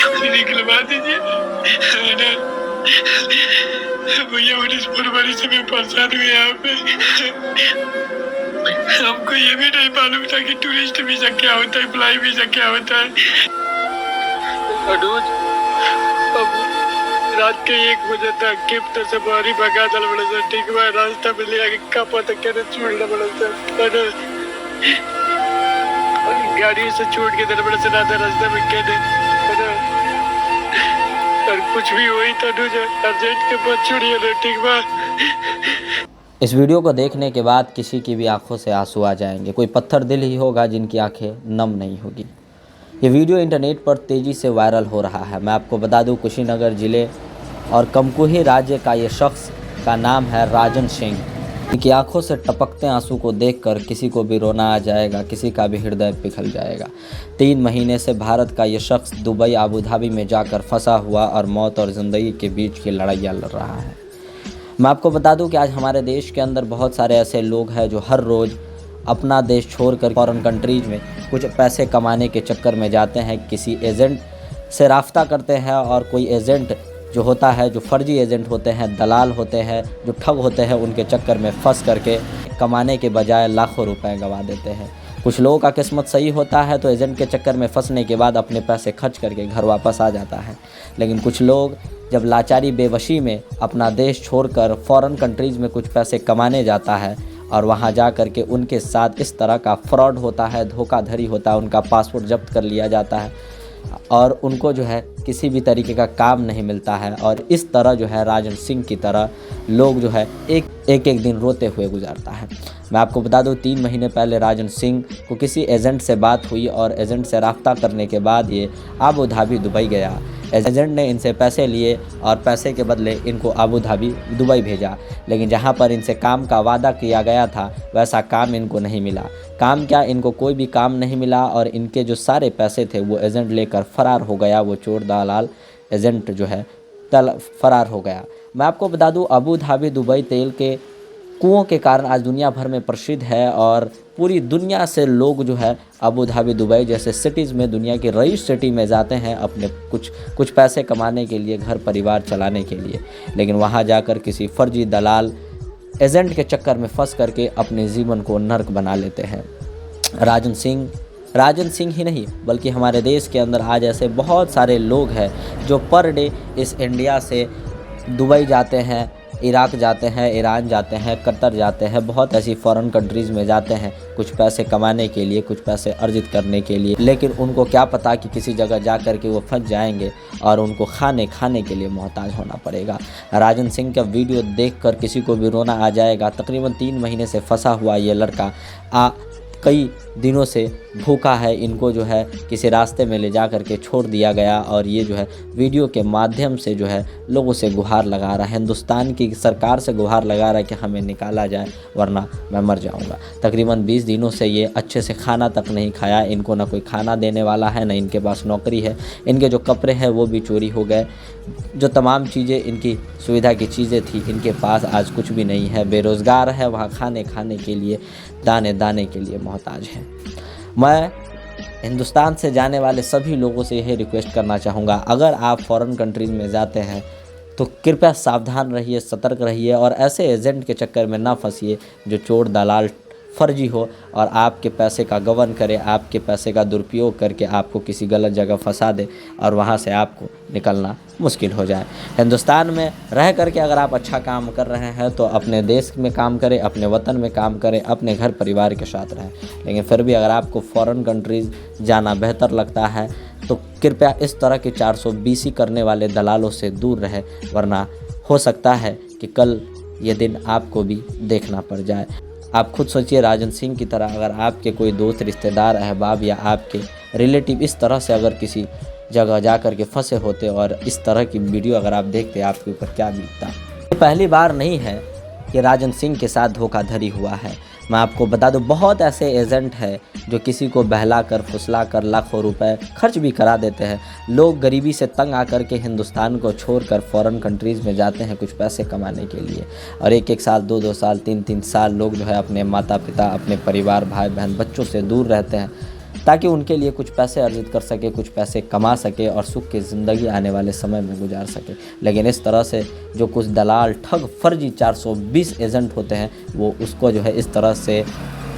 मुझे निकलवा दीजिए ना। भैया 19 फरवरी से मैं परेशान हुई यहाँ पे। हमको ये भी नहीं मालूम था कि टूरिस्ट वीजा क्या होता है, अप्लाई वीजा क्या होता है। अनुज अब रात के 1 बजे तक गिफ्ट से बाहरी भगा दल बड़े सर, ठीक है रास्ता में ले आके का पता कहने छोड़ना बड़ा सर, गाड़ी से छोड़ के दल बड़े सर आधा रास्ता में कहने और कुछ भी हुई तो अनुज अर्जेंट के पास छोड़िए ना, ठीक बा। इस वीडियो को देखने के बाद किसी की भी आंखों से आंसू आ जाएंगे। कोई पत्थर दिल ही होगा जिनकी आंखें नम नहीं होगी। ये वीडियो इंटरनेट पर तेज़ी से वायरल हो रहा है। मैं आपको बता दूं, कुशीनगर ज़िले और कमकुही राज्य का ये शख्स का नाम है राजन सिंह। इनकी आंखों से टपकते आंसू को देखकर किसी को भी रोना आ जाएगा, किसी का भी हृदय पिघल जाएगा। 3 महीने से भारत का ये शख्स दुबई आबू धाबी में जाकर फंसा हुआ और मौत और ज़िंदगी के बीच की लड़ाइयाँ लड़ रहा है। मैं आपको बता दूं कि आज हमारे देश के अंदर बहुत सारे ऐसे लोग हैं जो हर रोज़ अपना देश छोड़कर फॉरेन कंट्रीज़ में कुछ पैसे कमाने के चक्कर में जाते हैं, किसी एजेंट से राब्ता करते हैं और कोई एजेंट जो होता है, जो फर्जी एजेंट होते हैं, दलाल होते हैं, जो ठग होते हैं, उनके चक्कर में फंस करके कमाने के बजाय लाखों रुपए गंवा देते हैं। कुछ लोगों का किस्मत सही होता है तो एजेंट के चक्कर में फंसने के बाद अपने पैसे खर्च करके घर वापस आ जाता है, लेकिन कुछ लोग जब लाचारी बेवशी में अपना देश छोड़कर फॉरेन कंट्रीज़ में कुछ पैसे कमाने जाता है और वहां जा कर के उनके साथ इस तरह का फ्रॉड होता है, धोखाधड़ी होता है, उनका पासपोर्ट जब्त कर लिया जाता है और उनको जो है किसी भी तरीके का काम नहीं मिलता है। और इस तरह जो है राजन सिंह की तरह लोग जो है एक दिन रोते हुए गुजारता है। मैं आपको बता दूं, 3 महीने पहले राजन सिंह को किसी एजेंट से बात हुई और एजेंट से राब्ता करने के बाद ये आबू धाबी दुबई गया। एजेंट ने इनसे पैसे लिए और पैसे के बदले इनको आबू धाबी दुबई भेजा, लेकिन जहां पर इनसे काम का वादा किया गया था वैसा काम इनको नहीं मिला। काम क्या, इनको कोई भी काम नहीं मिला और इनके जो सारे पैसे थे वो एजेंट लेकर फ़रार हो गया। वो चोर दलाल एजेंट जो है फ़रार हो गया। मैं आपको बता दूं, आबू धाबी दुबई तेल के कुओं के कारण आज दुनिया भर में प्रसिद्ध है और पूरी दुनिया से लोग जो है आबू धाबी दुबई जैसे सिटीज़ में, दुनिया की रईस सिटी में जाते हैं अपने कुछ पैसे कमाने के लिए, घर परिवार चलाने के लिए, लेकिन वहां जाकर किसी फर्जी दलाल एजेंट के चक्कर में फंस करके अपने जीवन को नर्क बना लेते हैं। राजन सिंह ही नहीं बल्कि हमारे देश के अंदर आज ऐसे बहुत सारे लोग हैं जो पर डे इस इंडिया से दुबई जाते हैं, इराक जाते हैं, ईरान जाते हैं, कतर जाते हैं, बहुत ऐसी फॉरेन कंट्रीज़ में जाते हैं कुछ पैसे कमाने के लिए, कुछ पैसे अर्जित करने के लिए, लेकिन उनको क्या पता कि किसी जगह जा कर के वो फंस जाएंगे और उनको खाने के लिए मोहताज होना पड़ेगा। राजन सिंह का वीडियो देखकर किसी को भी रोना आ जाएगा। तकरीबन 3 महीने से फंसा हुआ ये लड़का कई दिनों से भूखा है। इनको जो है किसी रास्ते में ले जा कर के छोड़ दिया गया और ये जो है वीडियो के माध्यम से जो है लोगों से गुहार लगा रहा है, हिंदुस्तान की सरकार से गुहार लगा रहा है कि हमें निकाला जाए वरना मैं मर जाऊंगा। तकरीबन 20 दिनों से ये अच्छे से खाना तक नहीं खाया। इनको ना कोई खाना देने वाला है, ना इनके पास नौकरी है। इनके जो कपड़े हैं वो भी चोरी हो गए। जो तमाम चीज़ें इनकी सुविधा की चीज़ें थी इनके पास आज कुछ भी नहीं है। बेरोज़गार है, वहाँ खाने के लिए, दाने के लिए मोहताज है। मैं हिंदुस्तान से जाने वाले सभी लोगों से यही रिक्वेस्ट करना चाहूँगा, अगर आप फॉरेन कंट्रीज़ में जाते हैं तो कृपया सावधान रहिए, सतर्क रहिए और ऐसे एजेंट के चक्कर में ना फंसिए जो चोर दलाल फर्जी हो और आपके पैसे का गबन करे, आपके पैसे का दुरुपयोग करके आपको किसी गलत जगह फंसा दे और वहाँ से आपको निकलना मुश्किल हो जाए। हिंदुस्तान में रह करके अगर आप अच्छा काम कर रहे हैं तो अपने देश में काम करें, अपने वतन में काम करें, अपने घर परिवार के साथ रहें। लेकिन फिर भी अगर आपको फॉरेन कंट्रीज़ जाना बेहतर लगता है तो कृपया इस तरह के 420 करने वाले दलालों से दूर रहे, वरना हो सकता है कि कल ये दिन आपको भी देखना पड़ जाए। आप खुद सोचिए, राजन सिंह की तरह अगर आपके कोई दोस्त, रिश्तेदार, अहबाब या आपके रिलेटिव इस तरह से अगर किसी जगह जा कर के फंसे होते और इस तरह की वीडियो अगर आप देखते, आपके ऊपर क्या बीतता। ये पहली बार नहीं है कि राजन सिंह के साथ धोखाधड़ी हुआ है। मैं आपको बता दूं, बहुत ऐसे एजेंट हैं जो किसी को बहला कर, फुसला कर लाखों रुपए खर्च भी करा देते हैं। लोग गरीबी से तंग आकर के हिंदुस्तान को छोड़कर फॉरेन कंट्रीज़ में जाते हैं कुछ पैसे कमाने के लिए और 1-1 साल, 2-2 साल, 3-3 साल लोग जो है अपने माता पिता, अपने परिवार, भाई बहन, बच्चों से दूर रहते हैं। ताकि उनके लिए कुछ पैसे अर्जित कर सके, कुछ पैसे कमा सके और सुख की ज़िंदगी आने वाले समय में गुजार सके। लेकिन इस तरह से जो कुछ दलाल, ठग, फर्जी 420 एजेंट होते हैं, वो उसको जो है इस तरह से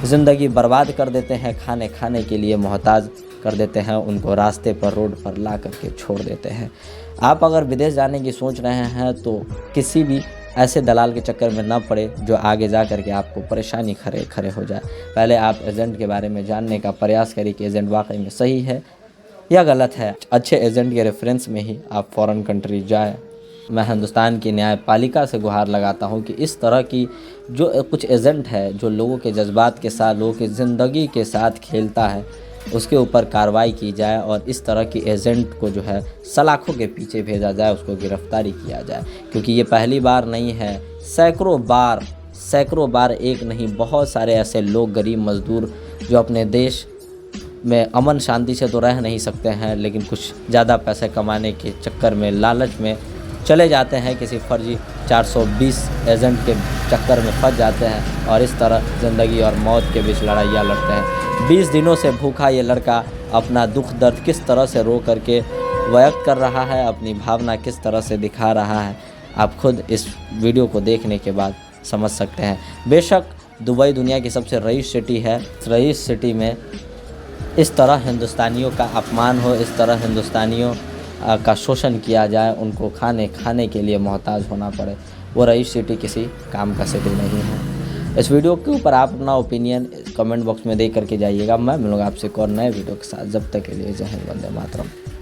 ज़िंदगी बर्बाद कर देते हैं, खाने के लिए मोहताज कर देते हैं, उनको रास्ते पर, रोड पर ला करके छोड़ देते हैं। आप अगर विदेश जाने की सोच रहे हैं तो किसी भी ऐसे दलाल के चक्कर में ना पड़े जो आगे जा कर के आपको परेशानी खड़े हो जाए। पहले आप एजेंट के बारे में जानने का प्रयास करिए कि एजेंट वाकई में सही है या गलत है। अच्छे एजेंट के रेफरेंस में ही आप फ़ॉरेन कंट्री जाएं। मैं हिंदुस्तान की न्यायपालिका से गुहार लगाता हूं कि इस तरह की जो कुछ एजेंट है जो लोगों के जज्बात के साथ, लोगों की ज़िंदगी के साथ खेलता है, उसके ऊपर कार्रवाई की जाए और इस तरह की एजेंट को जो है सलाखों के पीछे भेजा जाए, उसको गिरफ्तारी किया जाए। क्योंकि ये पहली बार नहीं है, सैकड़ों बार एक नहीं, बहुत सारे ऐसे लोग, गरीब मज़दूर जो अपने देश में अमन शांति से तो रह नहीं सकते हैं, लेकिन कुछ ज़्यादा पैसे कमाने के चक्कर में, लालच में चले जाते हैं, किसी फर्जी 420 एजेंट के चक्कर में फंस जाते हैं और इस तरह ज़िंदगी और मौत के बीच लड़ाइयाँ लड़ते हैं। 20 दिनों से भूखा ये लड़का अपना दुख दर्द किस तरह से रो करके व्यक्त कर रहा है, अपनी भावना किस तरह से दिखा रहा है, आप खुद इस वीडियो को देखने के बाद समझ सकते हैं। बेशक दुबई दुनिया की सबसे रईस सिटी है, रईस सिटी में इस तरह हिंदुस्तानियों का अपमान हो, इस तरह हिंदुस्तानियों का शोषण किया जाए, उनको खाने के लिए मोहताज होना पड़े, वो रईस सिटी किसी काम का सिटी नहीं है। इस वीडियो के ऊपर आप अपना ओपिनियन कमेंट बॉक्स में दे करके जाइएगा। मैं मिलूँगा आपसे एक और नए वीडियो के साथ। जब तक के लिए जय हिंद, वंदे मातरम।